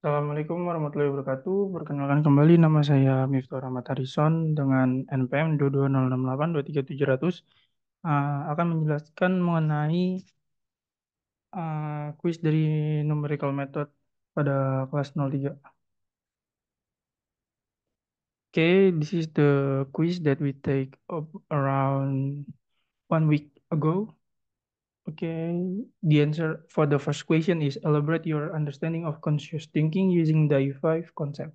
Assalamualaikum warahmatullahi wabarakatuh. Perkenalkan kembali nama saya Miftah Rahmat Harison dengan NPM 220682370. Akan menjelaskan mengenai kuis dari numerical method pada kelas 03. Okay, this is the quiz that we take up around 1 week ago. Okay, the answer for the first question is elaborate your understanding of conscious thinking using the 5 concept.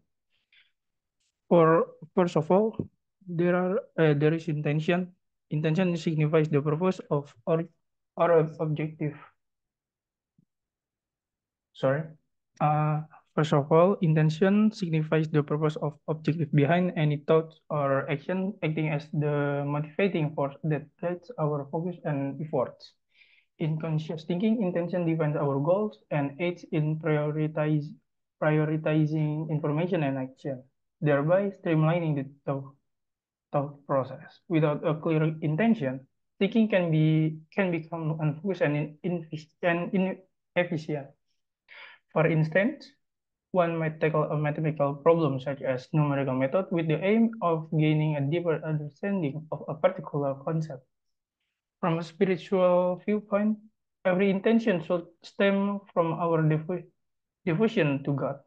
For first of all, there is intention. Intention signifies the purpose of or objective. Sorry. Uh, First of all, intention signifies the purpose of objective behind any thought or action, acting as the motivating force that guides our focus and efforts. In conscious thinking, intention defines our goals and aids in prioritizing information and action, thereby streamlining the thought process. Without a clear intention, thinking can become unfocused and inefficient. For instance, one might tackle a mathematical problem such as numerical method with the aim of gaining a deeper understanding of a particular concept. From a spiritual viewpoint, every intention should stem from our devotion to God,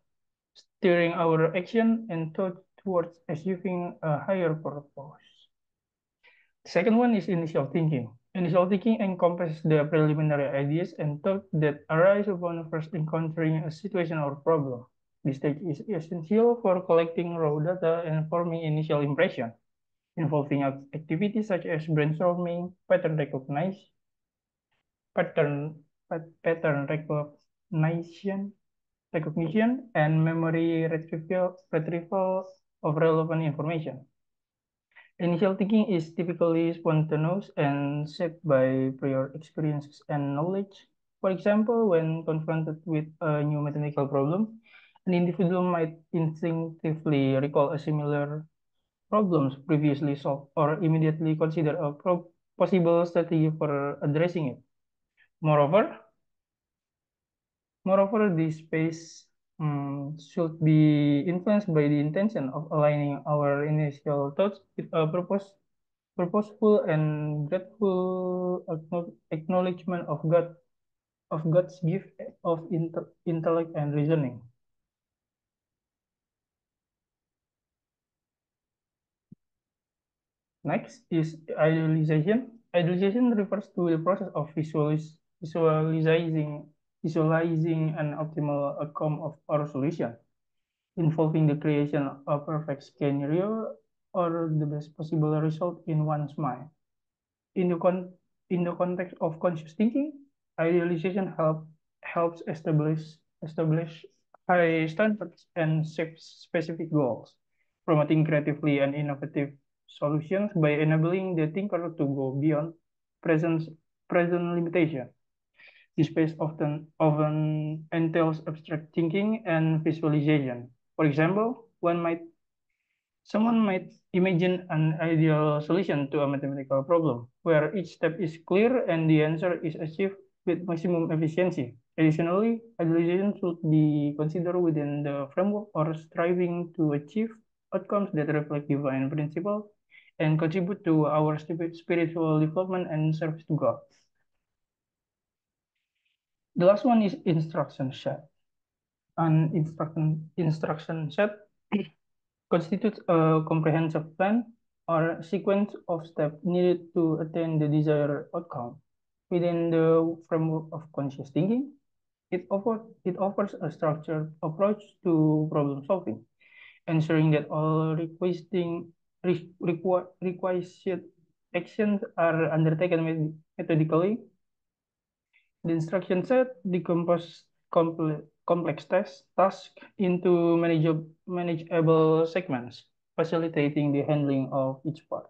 steering our action and thought towards achieving a higher purpose. The second one is initial thinking. Initial thinking encompasses the preliminary ideas and thoughts that arise upon first encountering a situation or problem. This stage is essential for collecting raw data and forming initial impression, involving activities such as brainstorming, pattern, pattern recognition, and memory retrieval of relevant information. Initial thinking is typically spontaneous and shaped by prior experiences and knowledge. For example, when confronted with a new mathematical problem, an individual might instinctively recall a similar problems previously solved or immediately consider a possible strategy for addressing it. Moreover, Moreover, this space should be influenced by the intention of aligning our initial thoughts with a purposeful and grateful acknowledgement of God's gift of intellect and reasoning. Next is idealization. Idealization refers to the process of visualizing an optimal outcome of our solution, involving the creation of a perfect scenario or the best possible result in one's mind. In the con in the context of conscious thinking, idealization helps establish high standards and set specific goals, promoting creatively and innovative solutions by enabling the thinker to go beyond present present limitation. This space often entails abstract thinking and visualization. For example, someone might imagine an ideal solution to a mathematical problem, where each step is clear and the answer is achieved with maximum efficiency. Additionally, idealization should be considered within the framework or striving to achieve outcomes that reflect divine principle and contribute to our spiritual development and service to God. The last one is instruction set. An instruction set constitutes a comprehensive plan or sequence of steps needed to attain the desired outcome. Within the framework of conscious thinking, it offers a structured approach to problem solving, ensuring that all requisite actions are undertaken methodically. The instruction set decomposes complex tasks into manageable segments, facilitating the handling of each part.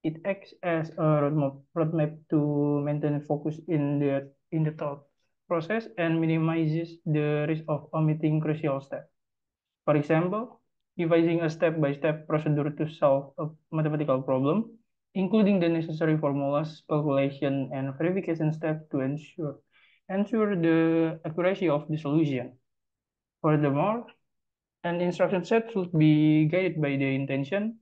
It acts as a roadmap to maintain focus in the thought process and minimizes the risk of omitting crucial steps. For example, devising a step-by-step procedure to solve a mathematical problem, including the necessary formulas, calculation, and verification steps to ensure the accuracy of the solution. Furthermore, an instruction set should be guided by the intention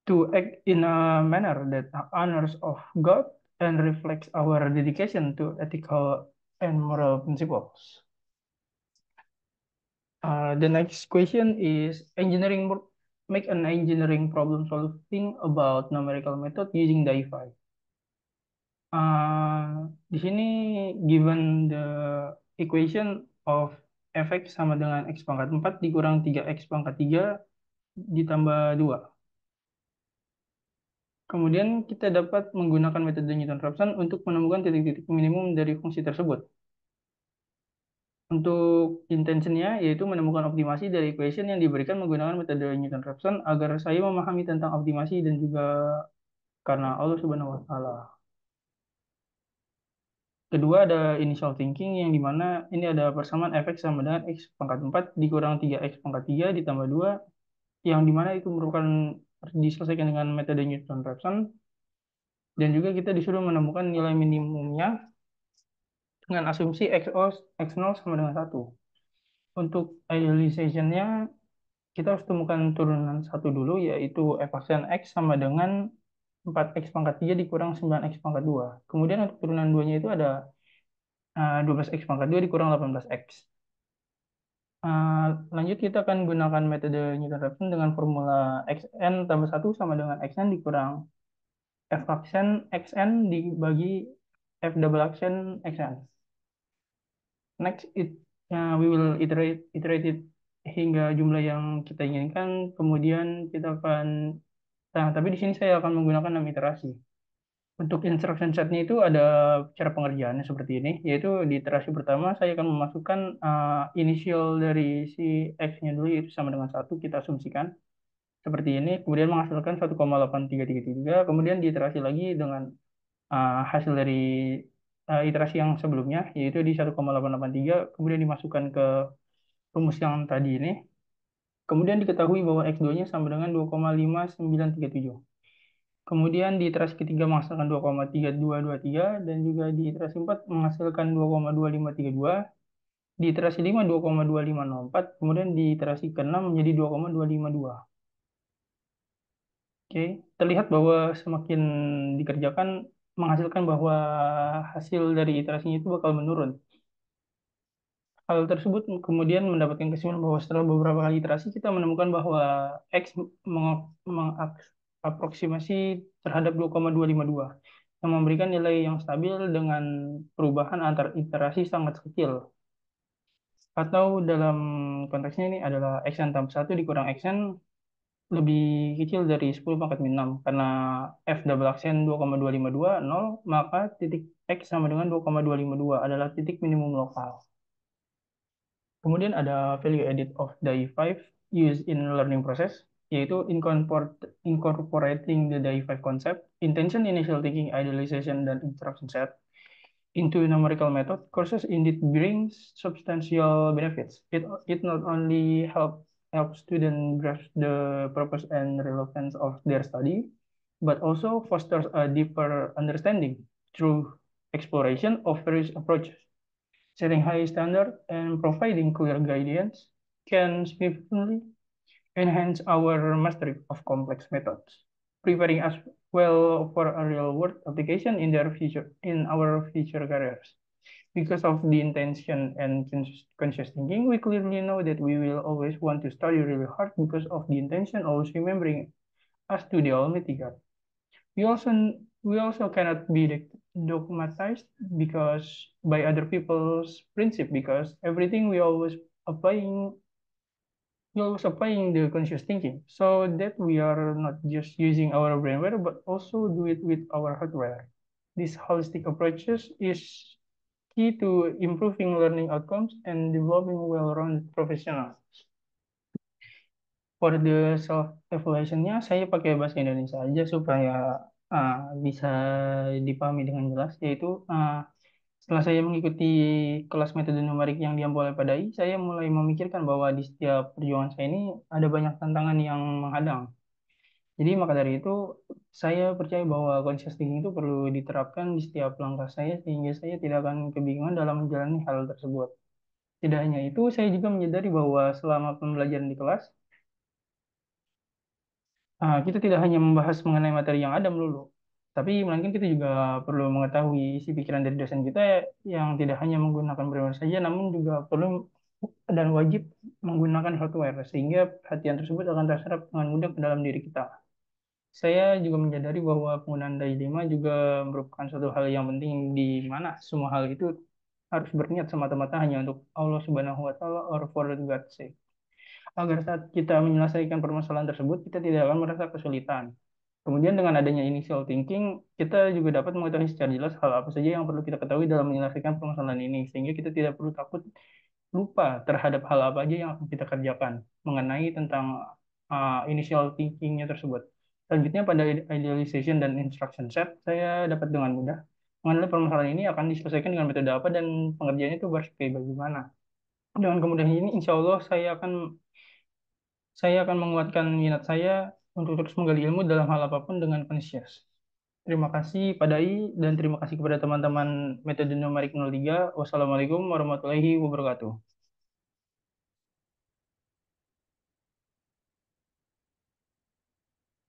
to act in a manner that honors of God and reflects our dedication to ethical and moral principles. The next question is make an engineering problem solving about numerical method using DAI5. Di sini given the equation of fx sama dengan x pangkat 4 dikurang 3x pangkat 3 ditambah 2. Kemudian kita dapat menggunakan metode Newton-Raphson untuk menemukan titik-titik minimum dari fungsi tersebut. Untuk intentionnya yaitu menemukan optimasi dari equation yang diberikan menggunakan metode Newton-Raphson agar saya memahami tentang optimasi dan juga karena Allah Subhanahu wa Ta'ala. Kedua ada initial thinking yang dimana ini ada persamaan fx sama dengan x pangkat 4 dikurang 3x pangkat 3 ditambah 2 yang dimana itu merupakan diselesaikan dengan metode Newton-Raphson dan juga kita disuruh menemukan nilai minimumnya dengan asumsi x0 sama dengan 1. Untuk idealization-nya kita harus temukan turunan satu dulu yaitu f aksen x sama dengan 4x pangkat 3 dikurang 9x pangkat 2. Kemudian untuk turunan 2-nya itu ada 12x pangkat 2 dikurang 18x. Lanjut kita akan gunakan metode Newton-Raphson dengan formula xn tambah 1 sama dengan xn dikurang f aksen xn dibagi f double aksen xn. Next, we will iterate it hingga jumlah yang kita inginkan. Kemudian kita akan, tapi di sini saya akan menggunakan 6 iterasi. Untuk instruction setnya itu ada cara pengerjaannya seperti ini, yaitu di iterasi pertama saya akan memasukkan inisial dari si X-nya dulu, yaitu sama dengan 1, kita asumsikan. Seperti ini, kemudian menghasilkan 1,8333, kemudian diiterasi lagi dengan hasil dari iterasi yang sebelumnya, yaitu di 1,883, kemudian dimasukkan ke rumus yang tadi ini. Kemudian diketahui bahwa X2-nya sama dengan 2,5937. Kemudian di iterasi ketiga menghasilkan 2,3223 dan juga di iterasi 4 menghasilkan 2,2532. Di iterasi 5 2,2504, kemudian di iterasi ke-6 menjadi 2,252. Oke, terlihat bahwa semakin dikerjakan menghasilkan bahwa hasil dari iterasinya itu bakal menurun. Hal tersebut kemudian mendapatkan kesimpulan bahwa setelah beberapa kali iterasi kita menemukan bahwa X mengaproksimasi terhadap 2,252 yang memberikan nilai yang stabil dengan perubahan antar iterasi sangat kecil. Atau dalam konteksnya ini adalah Xn tambah 1 dikurang Xn lebih kecil dari 10 pangkat min 6 karena F double aksen 2,252 0, maka titik X sama dengan 2,252 adalah titik minimum lokal. Kemudian ada value edit of DAI5 used in learning process, yaitu incorporating the DAI5 concept, intention, initial thinking, idealization, dan instruction set into numerical method. Courses indeed brings substantial benefits. It not only helps students grasp the purpose and relevance of their study, but also fosters a deeper understanding through exploration of various approaches. Setting high standard and providing clear guidance can significantly enhance our mastery of complex methods, preparing us well for a real-world application in our future careers. Because of the intention and conscious thinking, we clearly know that we will always want to study really hard because of the intention, always remembering us to the Almighty God. We also we also cannot be dogmatized because by other people's principle because everything we always applying the conscious thinking so that we are not just using our brainware but also do it with our hardware. This holistic approaches is key to improving learning outcomes and developing well-rounded professionals. For the self-evaluation-nya, saya pakai bahasa Indonesia aja supaya bisa dipahami dengan jelas, yaitu setelah saya mengikuti kelas metode numerik yang diambil oleh Pak Dai, saya mulai memikirkan bahwa di setiap perjuangan saya ini ada banyak tantangan yang menghadang. Jadi maka dari itu, saya percaya bahwa conscious thinking itu perlu diterapkan di setiap langkah saya, sehingga saya tidak akan kebingungan dalam menjalani hal tersebut. Tidak hanya itu, saya juga menyadari bahwa selama pembelajaran di kelas, kita tidak hanya membahas mengenai materi yang ada melulu, tapi mungkin kita juga perlu mengetahui isi pikiran dari dosen kita yang tidak hanya menggunakan primer saja, namun juga perlu dan wajib menggunakan hardware, sehingga perhatian tersebut akan terserap dengan mudah ke dalam diri kita. Saya juga menyadari bahwa penggunaan dai lima juga merupakan suatu hal yang penting di mana semua hal itu harus berniat semata-mata hanya untuk Allah Subhanahu wa taala or for God's sake. Agar saat kita menyelesaikan permasalahan tersebut, kita tidak akan merasa kesulitan. Kemudian dengan adanya initial thinking, kita juga dapat mengetahui secara jelas hal apa saja yang perlu kita ketahui dalam menyelesaikan permasalahan ini, sehingga kita tidak perlu takut lupa terhadap hal apa aja yang akan kita kerjakan mengenai tentang initial thinkingnya tersebut. Selanjutnya pada idealization dan instruction set, saya dapat dengan mudah mengenai permasalahan ini akan diselesaikan dengan metode apa dan pengerjaannya itu harus kayak bagaimana. Dengan kemudahan ini, insya Allah saya akan menguatkan minat saya untuk terus menggali ilmu dalam hal apapun dengan Confucius. Terima kasih Pak Dai dan terima kasih kepada teman-teman metode numerik 03. Wassalamualaikum warahmatullahi wabarakatuh.